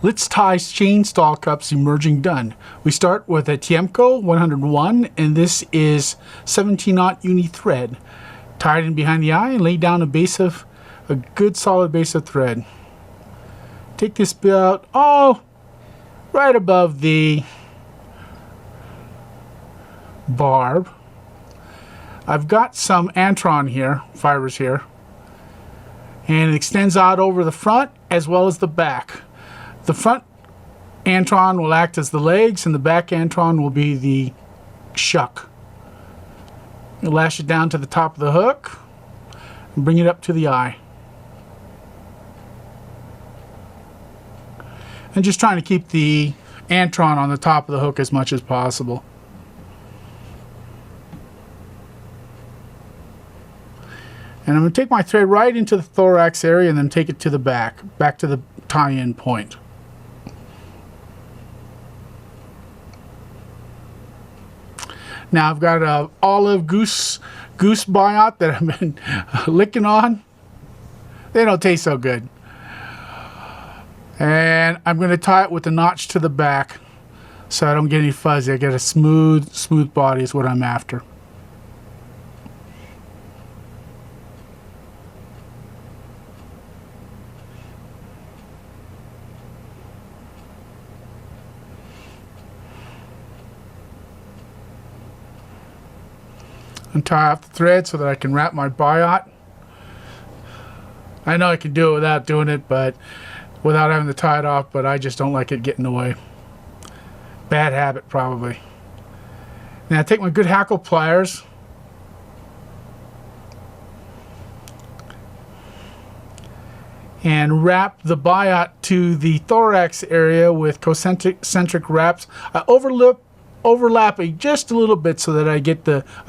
Let's tie chain Stalcups Emerging Dun. We start with a Tiemco 101, and this is 17-aught uni thread. Tie it in behind the eye and lay down a good solid base of thread. Take this bit out, right above the barb. I've got some Antron here, fibers here, and it extends out over the front as well as the back. The front Antron will act as the legs, and the back Antron will be the shuck. You lash it down to the top of the hook and bring it up to the eye. And just trying to keep the Antron on the top of the hook as much as possible. And I'm going to take my thread right into the thorax area and then take it to the back to the tie-in point. Now I've got a olive goose biot that I've been licking on. They don't taste so good. And I'm going to tie it with the notch to the back so I don't get any fuzzy. I get a smooth body is what I'm after. And tie off the thread so that I can wrap my biot. I know I can do it without doing it, but without having to tie it off, but I just don't like it getting in the way. Bad habit, probably. Now I take my good hackle pliers and wrap the biot to the thorax area with concentric wraps. I overlap it just a little bit so that I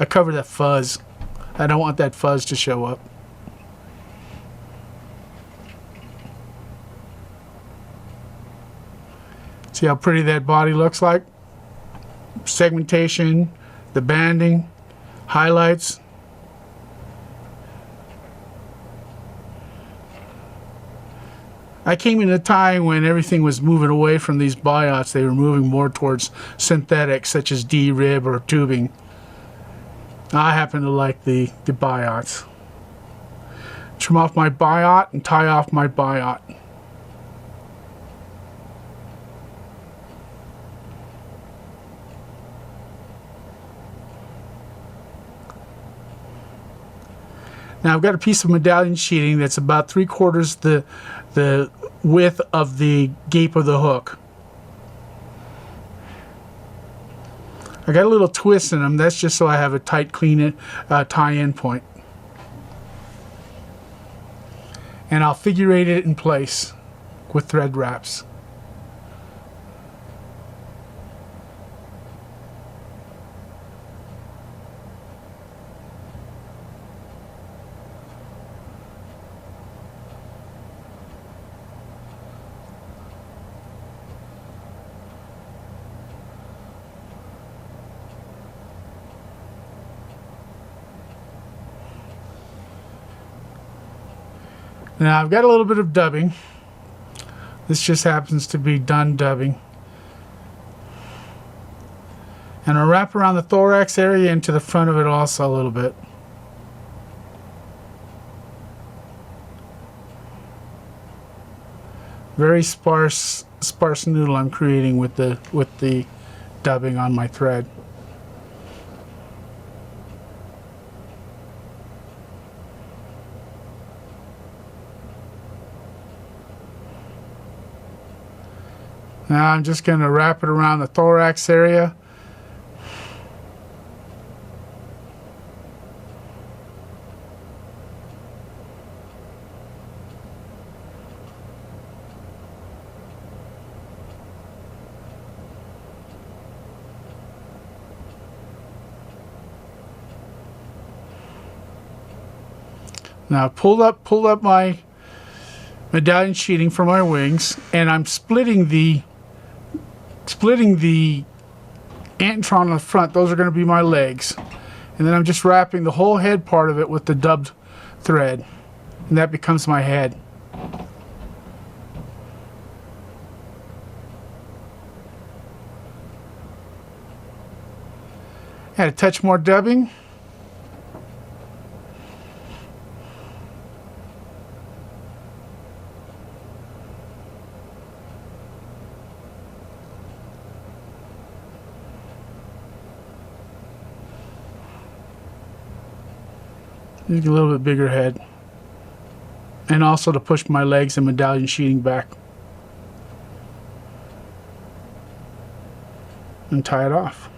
cover that fuzz. I don't want that fuzz to show up. See how pretty that body looks like? Segmentation, the banding, highlights. I came in a time when everything was moving away from these biots. They were moving more towards synthetics such as D-rib or tubing. I happen to like the biots. Trim off my biot and tie off my biot. Now I've got a piece of medallion sheeting that's about 3/4 the width of the gape of the hook. I got a little twist in them. That's just so I have a tight, clean tie-in point. And I'll figure eight it in place with thread wraps. Now I've got a little bit of dubbing. This just happens to be done dubbing. And I'll wrap around the thorax area into the front of it also a little bit. Very sparse noodle I'm creating with the dubbing on my thread. Now I'm just going to wrap it around the thorax area. Now I pulled up my medallion sheeting for my wings, and I'm splitting the Antron on the front. Those are going to be my legs. And then I'm just wrapping the whole head part of it with the dubbed thread. And that becomes my head. Add a touch more dubbing. Make a little bit bigger head. And also to push my legs and medallion sheeting back. And tie it off.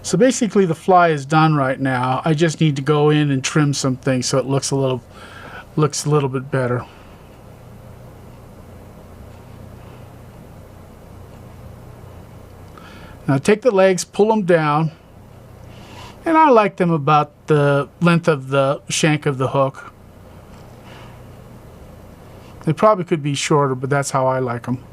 So basically the fly is done right now. I just need to go in and trim some things so it looks a little bit better. Now take the legs, pull them down. And I like them about the length of the shank of the hook. They probably could be shorter, but that's how I like them.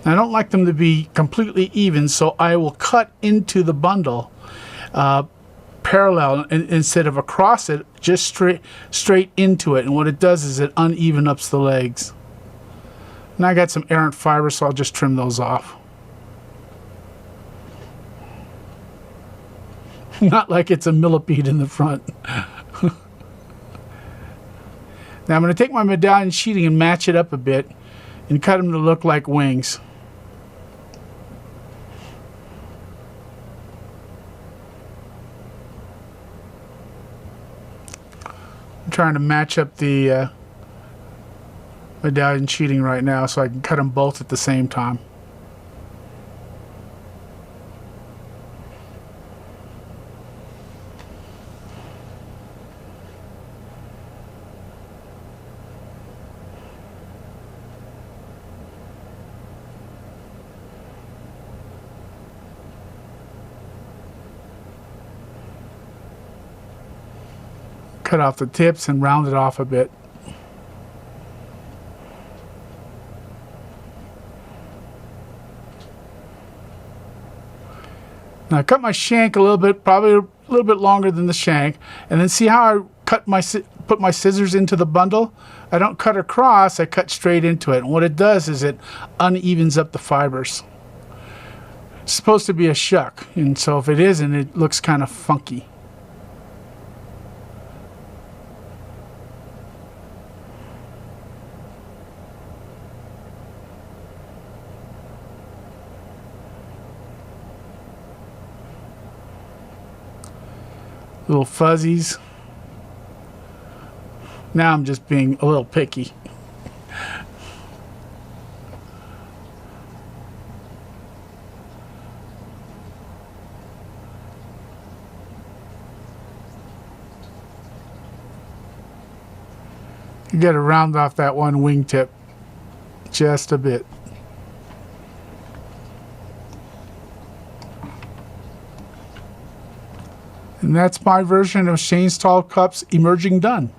I don't like them to be completely even, so I will cut into the bundle parallel instead of across it, just straight into it. And what it does is it uneven ups the legs. Now I got some errant fibers, so I'll just trim those off. Not like it's a millipede in the front. Now I'm going to take my medallion sheeting and match it up a bit and cut them to look like wings. I'm trying to match up the medallion sheeting right now so I can cut them both at the same time. Cut off the tips and round it off a bit. Now I cut my shank a little bit, probably a little bit longer than the shank, and then see how I put my scissors into the bundle? I don't cut across, I cut straight into it. And what it does is it unevens up the fibers. It's supposed to be a shuck, and so if it isn't, it looks kind of funky. Little fuzzies. Now I'm just being a little picky. You got to round off that one wingtip just a bit. And that's my version of Stalcup's Emerging Dun.